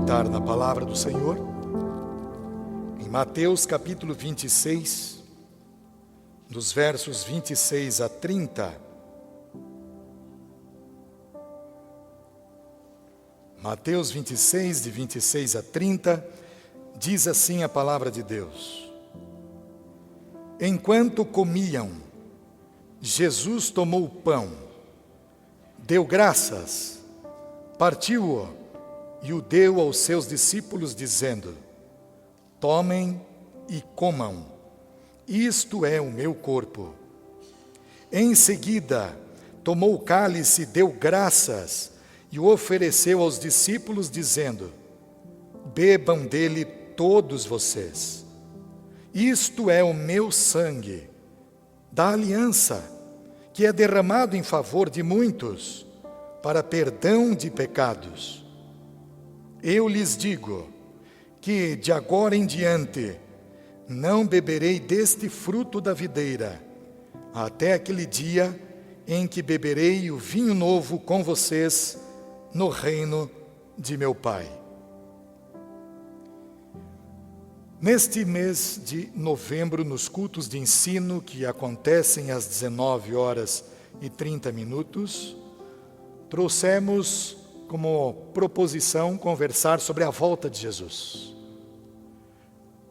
meditar na palavra do Senhor em Mateus capítulo 26, dos versos 26 a 30. Mateus 26, de 26 a 30, diz assim a palavra de Deus: Enquanto comiam, Jesus tomou o pão, deu graças, partiu-o e o deu aos seus discípulos, dizendo: Tomem e comam, isto é o meu corpo. Em seguida, tomou o cálice, deu graças e o ofereceu aos discípulos, dizendo: Bebam dele todos vocês. Isto é o meu sangue, da aliança, que é derramado em favor de muitos, para perdão de pecados. Eu lhes digo que, de agora em diante, não beberei deste fruto da videira, até aquele dia em que beberei o vinho novo com vocês no reino de meu Pai. Neste mês de novembro, nos cultos de ensino que acontecem às 19h30, trouxemos como proposição conversar sobre a volta de Jesus.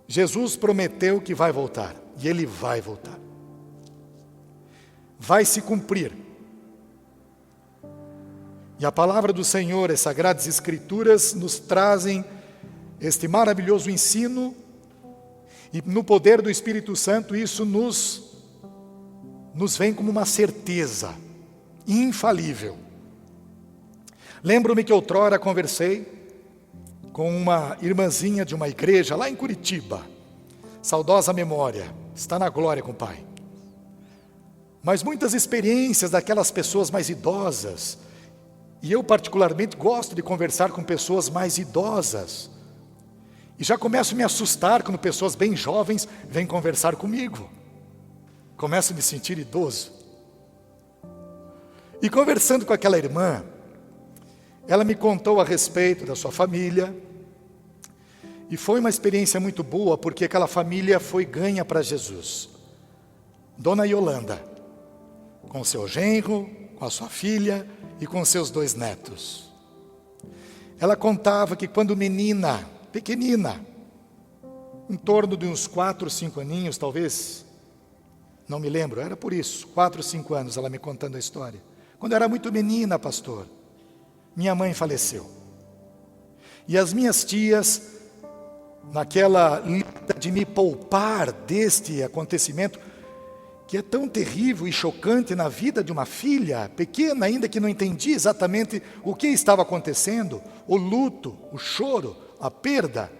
Jesus prometeu que vai voltar, e Ele vai voltar. Vai se cumprir. E a palavra do Senhor, as Sagradas Escrituras, nos trazem este maravilhoso ensino, e no poder do Espírito Santo isso nos vem como uma certeza infalível. Lembro-me que outrora conversei com uma irmãzinha de uma igreja lá em Curitiba, saudosa memória, está na glória com o Pai. Mas muitas experiências daquelas pessoas mais idosas, e eu particularmente gosto de conversar com pessoas mais idosas, e já começo a me assustar quando pessoas bem jovens vêm conversar comigo. Começo a me sentir idoso. E conversando com aquela irmã, ela me contou a respeito da sua família, e foi uma experiência muito boa, porque aquela família foi ganha para Jesus. Dona Yolanda, com seu genro, com a sua filha e com seus 2 netos. Ela contava que quando menina, pequenina, em torno de uns 4, 5 aninhos, talvez, não me lembro, era por isso, 4, 5 anos, ela me contando a história. Quando eu era muito menina, pastor, minha mãe faleceu. E as minhas tias, naquela luta de me poupar deste acontecimento, que é tão terrível e chocante na vida de uma filha pequena, ainda que não entendia exatamente o que estava acontecendo, o luto, o choro, a perda.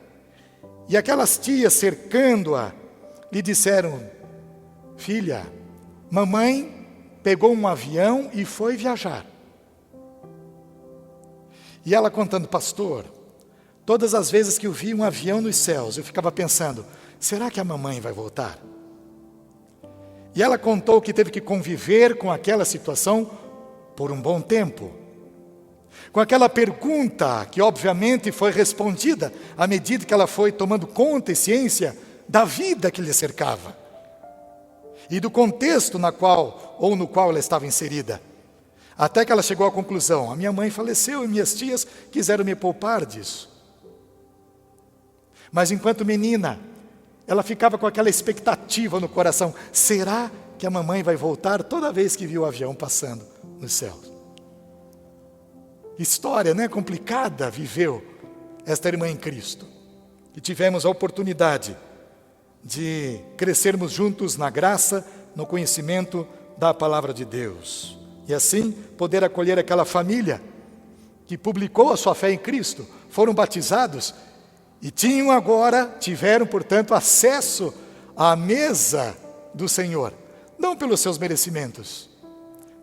E aquelas tias cercando-a, lhe disseram: Filha, mamãe pegou um avião e foi viajar. E ela contando: Pastor, todas as vezes que eu vi um avião nos céus, eu ficava pensando: será que a mamãe vai voltar? E ela contou que teve que conviver com aquela situação por um bom tempo, com aquela pergunta que obviamente foi respondida à medida que ela foi tomando conta e ciência da vida que lhe cercava e do contexto no qual ela estava inserida. Até que ela chegou à conclusão: a minha mãe faleceu e minhas tias quiseram me poupar disso. Mas enquanto menina, ela ficava com aquela expectativa no coração: será que a mamãe vai voltar? Toda vez que viu o avião passando nos céus. História, né, complicada viveu esta irmã em Cristo. E tivemos a oportunidade de crescermos juntos na graça, no conhecimento da palavra de Deus. E assim poder acolher aquela família que publicou a sua fé em Cristo, foram batizados e tiveram, portanto, acesso à mesa do Senhor, não pelos seus merecimentos,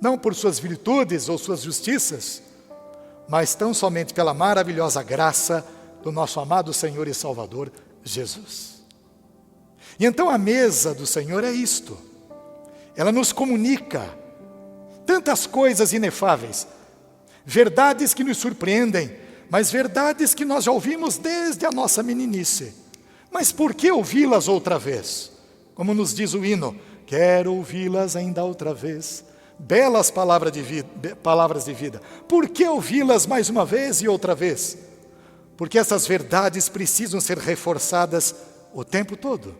não por suas virtudes ou suas justiças, mas tão somente pela maravilhosa graça do nosso amado Senhor e Salvador, Jesus. E então a mesa do Senhor é isto. Ela nos comunica tantas coisas inefáveis, verdades que nos surpreendem, mas verdades que nós já ouvimos desde a nossa meninice. Mas por que ouvi-las outra vez? Como nos diz o hino, quero ouvi-las ainda outra vez. Belas palavras de vida. Por que ouvi-las mais uma vez e outra vez? Porque essas verdades precisam ser reforçadas o tempo todo.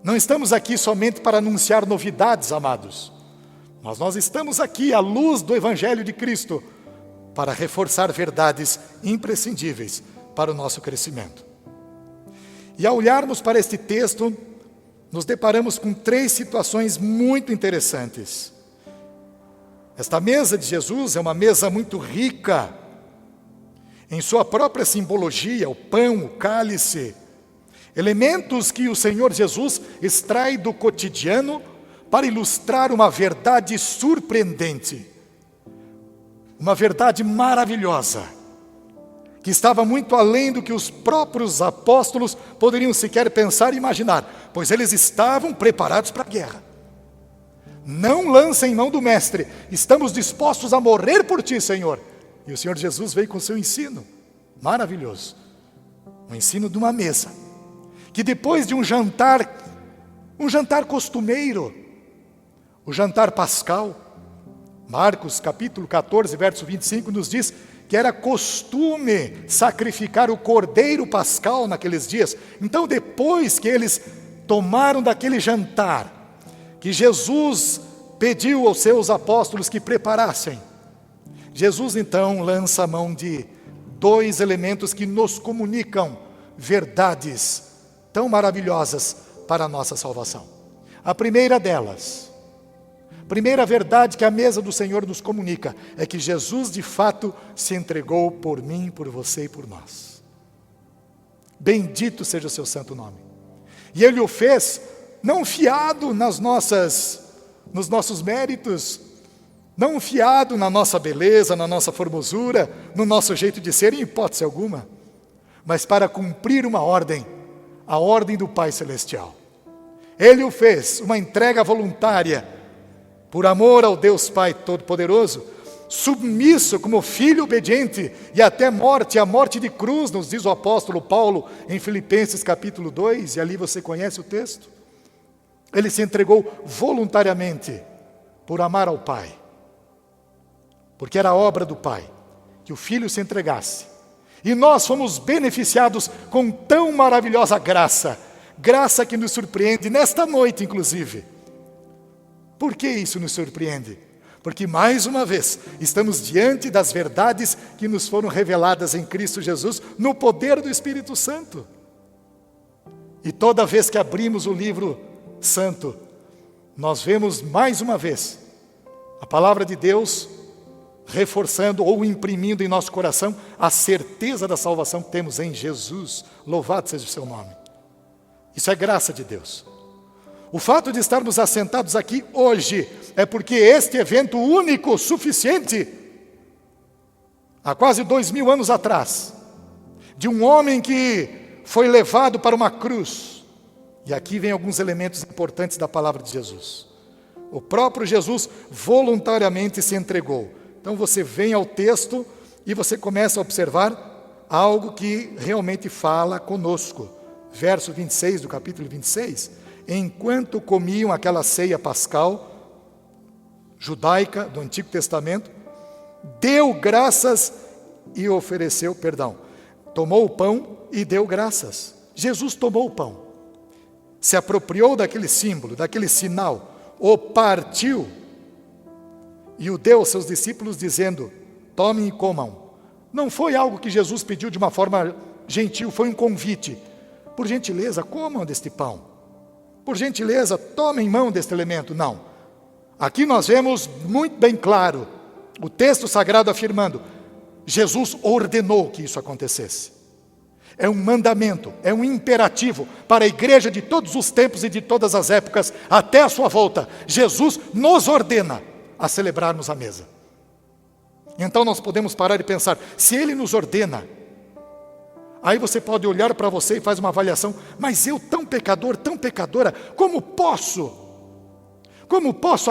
Não estamos aqui somente para anunciar novidades, amados. Mas nós estamos aqui à luz do Evangelho de Cristo para reforçar verdades imprescindíveis para o nosso crescimento. E ao olharmos para este texto, nos deparamos com 3 situações muito interessantes. Esta mesa de Jesus é uma mesa muito rica em sua própria simbologia, o pão, o cálice, elementos que o Senhor Jesus extrai do cotidiano para ilustrar uma verdade surpreendente, uma verdade maravilhosa, que estava muito além do que os próprios apóstolos poderiam sequer pensar e imaginar, pois eles estavam preparados para a guerra. Não lancem mão do Mestre, estamos dispostos a morrer por ti, Senhor. E o Senhor Jesus veio com o seu ensino maravilhoso, o ensino de uma mesa, que depois de um jantar costumeiro, o jantar pascal, Marcos capítulo 14, verso 25, nos diz que era costume sacrificar o cordeiro pascal naqueles dias. Então, depois que eles tomaram daquele jantar, que Jesus pediu aos seus apóstolos que preparassem, Jesus então lança a mão de 2 elementos que nos comunicam verdades tão maravilhosas para a nossa salvação. A primeira delas, primeira verdade que a mesa do Senhor nos comunica, é que Jesus de fato se entregou por mim, por você e por nós. Bendito seja o seu santo nome. E Ele o fez não fiado nos nossos méritos, não fiado na nossa beleza, na nossa formosura, no nosso jeito de ser, em hipótese alguma, mas para cumprir uma ordem, a ordem do Pai Celestial. Ele o fez, uma entrega voluntária, por amor ao Deus Pai Todo-Poderoso, submisso como filho obediente e até a morte de cruz, nos diz o apóstolo Paulo em Filipenses capítulo 2, e ali você conhece o texto. Ele se entregou voluntariamente por amar ao Pai, porque era obra do Pai que o Filho se entregasse. E nós fomos beneficiados com tão maravilhosa graça, graça que nos surpreende nesta noite, inclusive. Por que isso nos surpreende? Porque, mais uma vez, estamos diante das verdades que nos foram reveladas em Cristo Jesus, no poder do Espírito Santo. E toda vez que abrimos o livro santo, nós vemos mais uma vez a palavra de Deus reforçando ou imprimindo em nosso coração a certeza da salvação que temos em Jesus. Louvado seja o seu nome. Isso é graça de Deus. O fato de estarmos assentados aqui hoje é porque este evento único, suficiente, há quase 2000 anos atrás, de um homem que foi levado para uma cruz. E aqui vem alguns elementos importantes da palavra de Jesus. O próprio Jesus voluntariamente se entregou. Então você vem ao texto e você começa a observar algo que realmente fala conosco. Verso 26 do capítulo 26. Enquanto comiam aquela ceia pascal judaica do Antigo Testamento, deu graças e ofereceu, tomou o pão e deu graças. Jesus tomou o pão, se apropriou daquele símbolo, daquele sinal, o partiu e o deu aos seus discípulos dizendo, tomem e comam. Não foi algo que Jesus pediu de uma forma gentil, foi um convite. Por gentileza, comam deste pão. Por gentileza, tomem mão deste elemento. Não. Aqui nós vemos muito bem claro o texto sagrado afirmando, Jesus ordenou que isso acontecesse. É um mandamento, é um imperativo para a igreja de todos os tempos e de todas as épocas, até a sua volta. Jesus nos ordena a celebrarmos a mesa. Então nós podemos parar e pensar, se Ele nos ordena, aí você pode olhar para você e faz uma avaliação, mas eu tão pecador, tão pecadora, como posso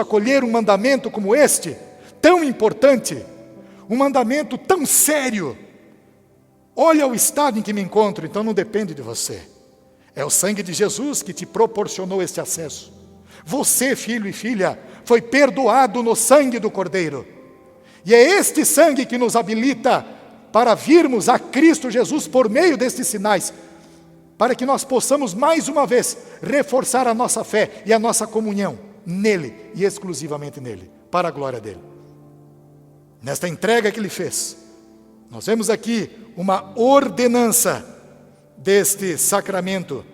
acolher um mandamento como este, tão importante, um mandamento tão sério, Olha o estado em que me encontro, então não depende de você. É o sangue de Jesus que te proporcionou este acesso. Você, filho e filha, foi perdoado no sangue do Cordeiro. E é este sangue que nos habilita para virmos a Cristo Jesus por meio destes sinais, para que nós possamos mais uma vez reforçar a nossa fé e a nossa comunhão nele e exclusivamente nele, para a glória dele. Nesta entrega que ele fez, nós vemos aqui uma ordenança deste sacramento.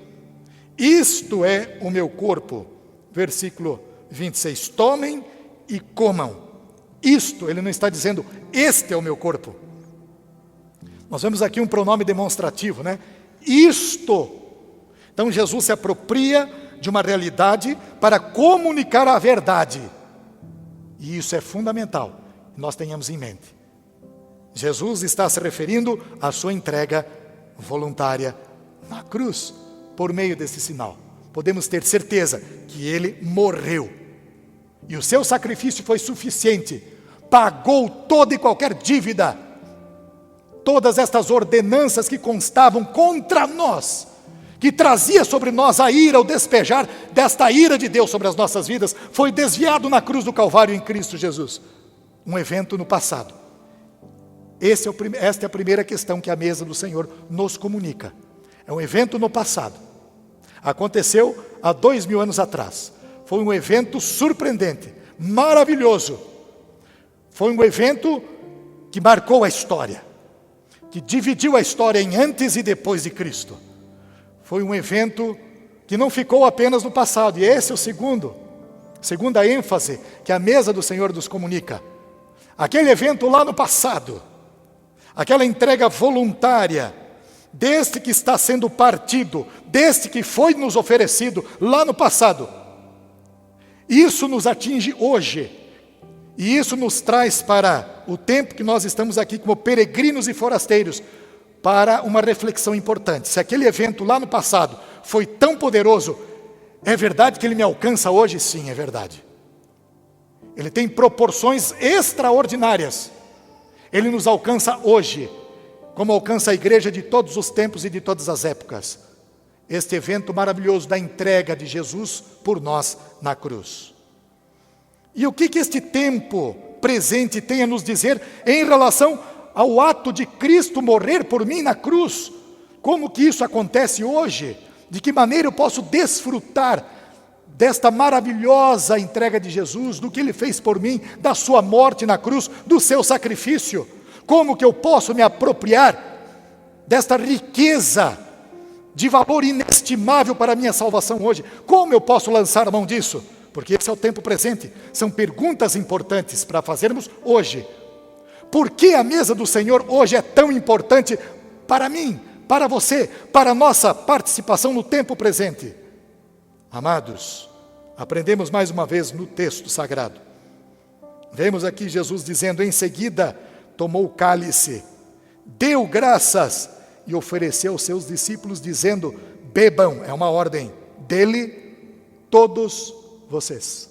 Isto é o meu corpo, versículo 26. Tomem e comam. Isto, ele não está dizendo, este é o meu corpo. Nós vemos aqui um pronome demonstrativo, né? Isto. Então Jesus se apropria de uma realidade para comunicar a verdade. E isso é fundamental, que nós tenhamos em mente. Jesus está se referindo à sua entrega voluntária na cruz, por meio desse sinal. Podemos ter certeza que ele morreu. E o seu sacrifício foi suficiente, pagou toda e qualquer dívida. Todas estas ordenanças que constavam contra nós, que trazia sobre nós a ira, o despejar desta ira de Deus sobre as nossas vidas, foi desviado na cruz do Calvário em Cristo Jesus. Um evento no passado. Esta é a primeira questão que a mesa do Senhor nos comunica. É um evento no passado. Aconteceu há 2000 anos atrás. Foi um evento surpreendente, maravilhoso. Foi um evento que marcou a história, que dividiu a história em antes e depois de Cristo. Foi um evento que não ficou apenas no passado. E esse é o segunda ênfase que a mesa do Senhor nos comunica. Aquele evento lá no passado, aquela entrega voluntária, deste que está sendo partido, deste que foi nos oferecido lá no passado. Isso nos atinge hoje. E isso nos traz para o tempo que nós estamos aqui como peregrinos e forasteiros, para uma reflexão importante. Se aquele evento lá no passado foi tão poderoso, é verdade que ele me alcança hoje? Sim, é verdade. Ele tem proporções extraordinárias. Ele nos alcança hoje, como alcança a igreja de todos os tempos e de todas as épocas. Este evento maravilhoso da entrega de Jesus por nós na cruz. E o que este tempo presente tem a nos dizer em relação ao ato de Cristo morrer por mim na cruz? Como que isso acontece hoje? De que maneira eu posso desfrutar desta maravilhosa entrega de Jesus, do que Ele fez por mim, da sua morte na cruz, do seu sacrifício? Como que eu posso me apropriar desta riqueza de valor inestimável para a minha salvação hoje? Como eu posso lançar a mão disso? Porque esse é o tempo presente. São perguntas importantes para fazermos hoje. Por que a mesa do Senhor hoje é tão importante para mim, para você, para a nossa participação no tempo presente? Amados, aprendemos mais uma vez no texto sagrado. Vemos aqui Jesus dizendo, em seguida, tomou o cálice, deu graças e ofereceu aos seus discípulos, dizendo, bebam, é uma ordem, dele todos vocês.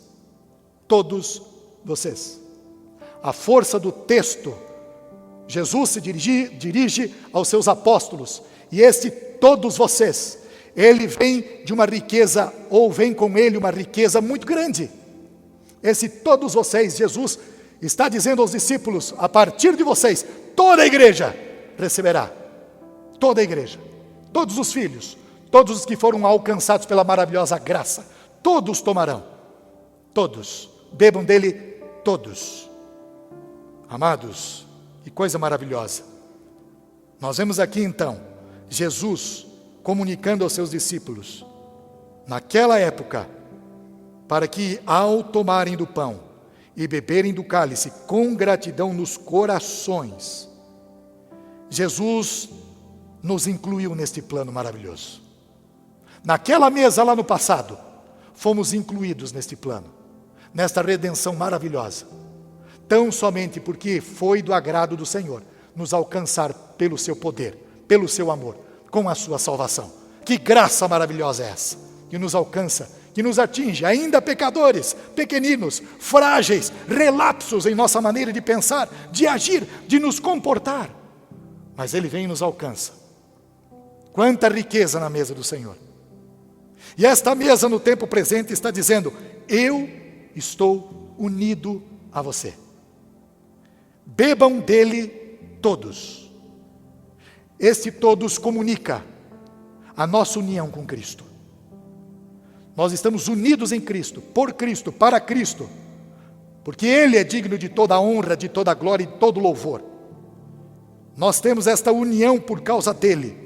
Todos vocês. A força do texto, Jesus se dirige aos seus apóstolos, e este todos vocês, ele vem de uma riqueza, ou vem com ele uma riqueza muito grande. Esse todos vocês, Jesus está dizendo aos discípulos, a partir de vocês, toda a igreja receberá. Toda a igreja, todos os filhos, todos os que foram alcançados pela maravilhosa graça, todos tomarão, todos, bebam dele todos. Amados, que coisa maravilhosa. Nós vemos aqui então, Jesus comunicando aos seus discípulos, naquela época, para que ao tomarem do pão e beberem do cálice com gratidão nos corações, Jesus nos incluiu neste plano maravilhoso. Naquela mesa lá no passado, fomos incluídos neste plano, nesta redenção maravilhosa, tão somente porque foi do agrado do Senhor nos alcançar pelo seu poder, pelo seu amor, com a sua salvação. Que graça maravilhosa é essa, que nos alcança, que nos atinge, ainda pecadores, pequeninos, frágeis, relapsos em nossa maneira de pensar, de agir, de nos comportar. mas Ele vem e nos alcança. Quanta riqueza na mesa do Senhor. E esta mesa no tempo presente está dizendo: eu estou unido a você. Bebam dele todos. Este todos comunica a nossa união com Cristo. Nós estamos unidos em Cristo, por Cristo, para Cristo, porque Ele é digno de toda a honra, de toda a glória e de todo louvor. Nós temos esta união por causa dEle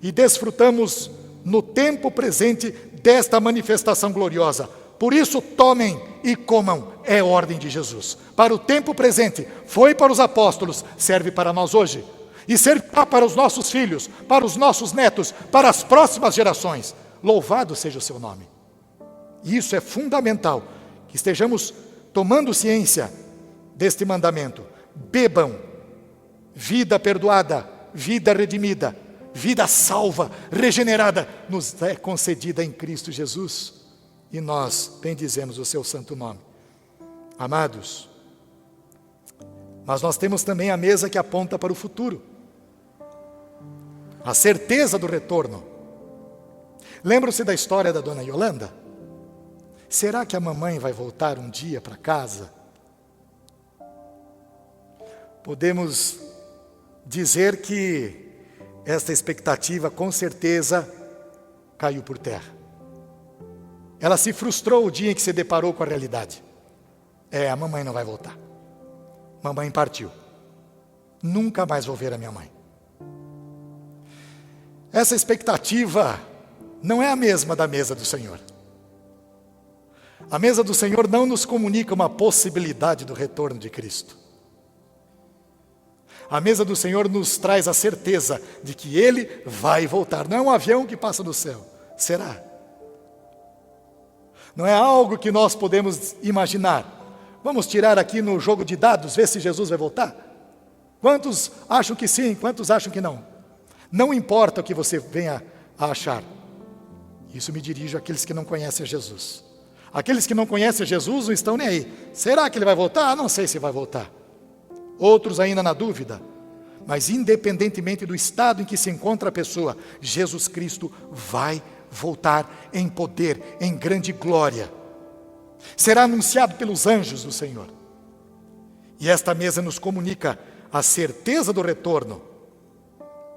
e desfrutamos no tempo presente desta manifestação gloriosa. Por isso, tomem e comam, é a ordem de Jesus. Para o tempo presente, foi para os apóstolos, serve para nós hoje. E servirá para os nossos filhos, para os nossos netos, para as próximas gerações. Louvado seja o seu nome. E isso é fundamental, que estejamos tomando ciência deste mandamento. Bebam, vida perdoada, vida redimida, vida salva, regenerada, nos é concedida em Cristo Jesus. E nós bendizemos o seu santo nome. Amados, mas nós temos também a mesa que aponta para o futuro. A certeza do retorno. Lembram-se da história da dona Yolanda? Será que a mamãe vai voltar um dia para casa? Podemos dizer que esta expectativa com certeza caiu por terra. Ela se frustrou o dia em que se deparou com a realidade. A mamãe não vai voltar. Mamãe partiu. Nunca mais vou ver a minha mãe. Essa expectativa não é a mesma da mesa do Senhor. A mesa do Senhor não nos comunica uma possibilidade do retorno de Cristo. A mesa do Senhor nos traz a certeza de que Ele vai voltar. Não é um avião que passa no céu. Será? Não é algo que nós podemos imaginar. Vamos tirar aqui no jogo de dados, ver se Jesus vai voltar? Quantos acham que sim, quantos acham que não? Não importa o que você venha a achar. Isso me dirijo àqueles que não conhecem Jesus. Aqueles que não conhecem Jesus não estão nem aí. Será que Ele vai voltar? Não sei se vai voltar. Outros ainda na dúvida. Mas independentemente do estado em que se encontra a pessoa, Jesus Cristo vai voltar em poder, em grande glória. Será anunciado pelos anjos do Senhor. E esta mesa nos comunica a certeza do retorno.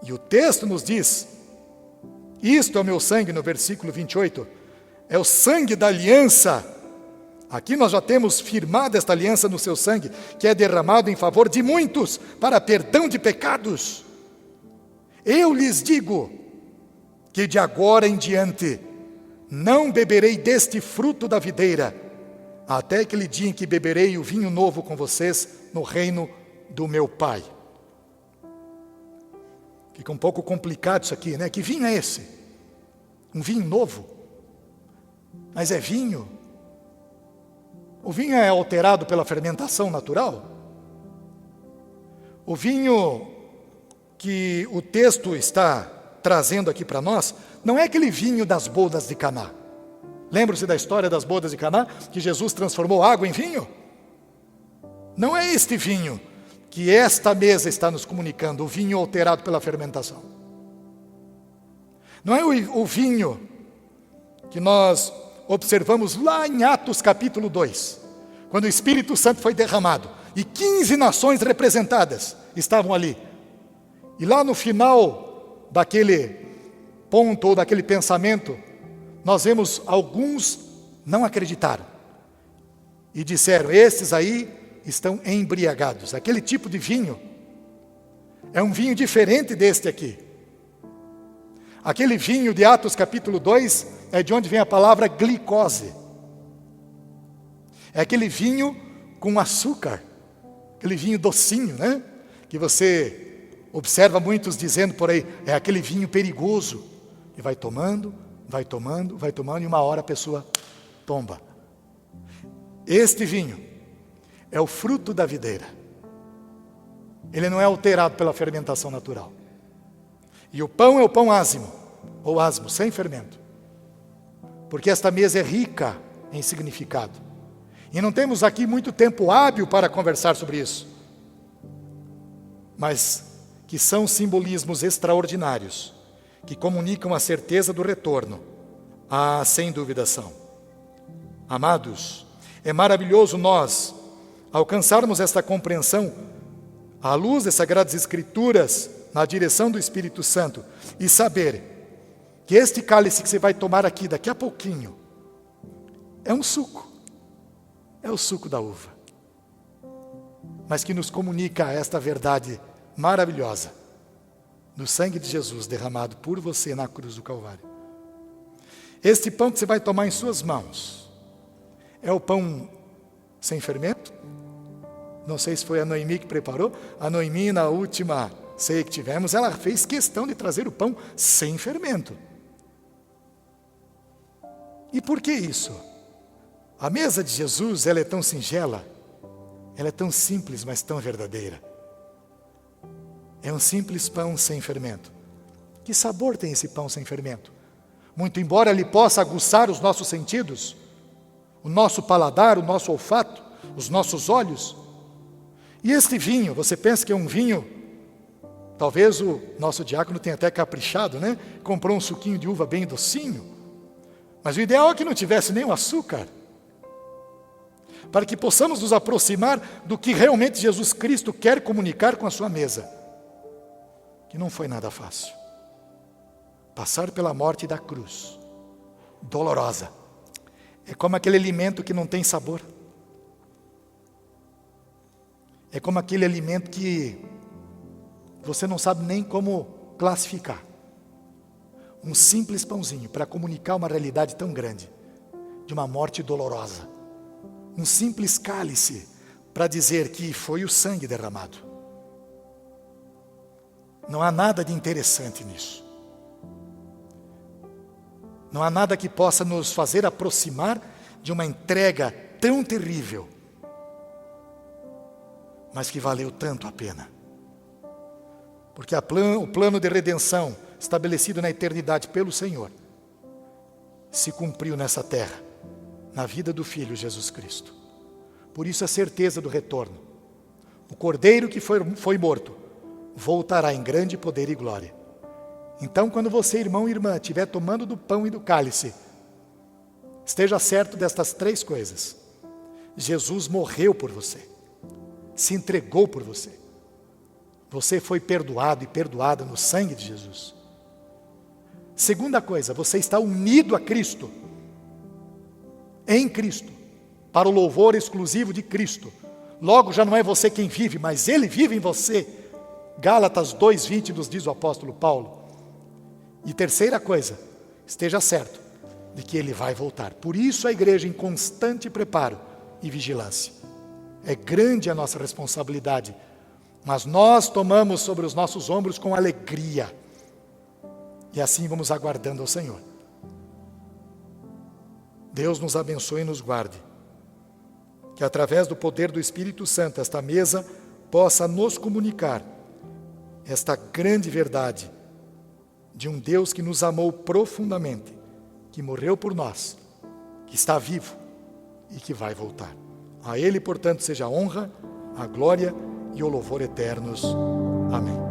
E o texto nos diz: isto é o meu sangue, no versículo 28, é o sangue da aliança. Aqui nós já temos firmado esta aliança no seu sangue, que é derramado em favor de muitos, para perdão de pecados. Eu lhes digo que de agora em diante não beberei deste fruto da videira, até aquele dia em que beberei o vinho novo com vocês no reino do meu Pai. Fica um pouco complicado isso aqui, né? Que vinho é esse? Um vinho novo? Mas é vinho? O vinho é alterado pela fermentação natural? O vinho que o texto está trazendo aqui para nós, não é aquele vinho das bodas de Caná. Lembram-se da história das bodas de Caná, que Jesus transformou água em vinho? Não é este vinho que esta mesa está nos comunicando, o vinho alterado pela fermentação. Não é o vinho que nós observamos lá em Atos capítulo 2, quando o Espírito Santo foi derramado, e 15 nações representadas estavam ali. E lá no final daquele ponto, ou daquele pensamento, nós vemos alguns não acreditaram. E disseram, esses aí estão embriagados. Aquele tipo de vinho é um vinho diferente deste aqui. Aquele vinho de Atos capítulo 2 é de onde vem a palavra glicose. É aquele vinho com açúcar, aquele vinho docinho, né? Que você observa muitos dizendo por aí, é aquele vinho perigoso. E vai tomando, vai tomando, vai tomando, e uma hora a pessoa tomba. Este vinho é o fruto da videira. Ele não é alterado pela fermentação natural. E o pão é o pão ázimo, ou asmo, sem fermento. Porque esta mesa é rica em significado. E não temos aqui muito tempo hábil para conversar sobre isso. Mas que são simbolismos extraordinários, que comunicam a certeza do retorno. Ah, sem dúvida são. Amados, é maravilhoso nós alcançarmos esta compreensão à luz das Sagradas Escrituras, na direção do Espírito Santo, e saber que este cálice que você vai tomar aqui daqui a pouquinho é um suco, é o suco da uva, mas que nos comunica esta verdade maravilhosa do sangue de Jesus derramado por você na cruz do Calvário. Este pão que você vai tomar em suas mãos é o pão sem fermento. Não sei se foi a Noemi que preparou. A Noemi, na última ceia que tivemos, ela fez questão de trazer o pão sem fermento. E por que isso? A mesa de Jesus, ela é tão singela, ela é tão simples, mas tão verdadeira. É um simples pão sem fermento. Que sabor tem esse pão sem fermento? Muito embora ele possa aguçar os nossos sentidos, o nosso paladar, o nosso olfato, os nossos olhos. E este vinho, você pensa que é um vinho, talvez o nosso diácono tenha até caprichado, né? Comprou um suquinho de uva bem docinho. Mas o ideal é que não tivesse nem o açúcar, para que possamos nos aproximar do que realmente Jesus Cristo quer comunicar com a sua mesa. Que não foi nada fácil. Passar pela morte da cruz, dolorosa, é como aquele alimento que não tem sabor. É como aquele alimento que você não sabe nem como classificar. Um simples pãozinho para comunicar uma realidade tão grande, de uma morte dolorosa. Um simples cálice para dizer que foi o sangue derramado. Não há nada de interessante nisso. Não há nada que possa nos fazer aproximar de uma entrega tão terrível, mas que valeu tanto a pena. Porque o plano de redenção estabelecido na eternidade pelo Senhor se cumpriu nessa terra, na vida do Filho Jesus Cristo. Por isso a certeza do retorno. O Cordeiro que foi morto voltará em grande poder e glória. Então, quando você, irmão e irmã, estiver tomando do pão e do cálice, esteja certo destas três coisas. Jesus morreu por você, se entregou por você. Você foi perdoado e perdoada no sangue de Jesus. Segunda coisa, você está unido a Cristo, em Cristo, para o louvor exclusivo de Cristo. Logo, já não é você quem vive, mas Ele vive em você. Gálatas 2:20 nos diz o apóstolo Paulo. E terceira coisa, esteja certo de que Ele vai voltar. Por isso a igreja em constante preparo e vigilância. É grande a nossa responsabilidade, mas nós tomamos sobre os nossos ombros com alegria. E assim vamos aguardando ao Senhor. Deus nos abençoe e nos guarde. Que através do poder do Espírito Santo, esta mesa possa nos comunicar esta grande verdade de um Deus que nos amou profundamente, que morreu por nós, que está vivo e que vai voltar. A Ele, portanto, seja a honra, a glória e o louvor eternos. Amém.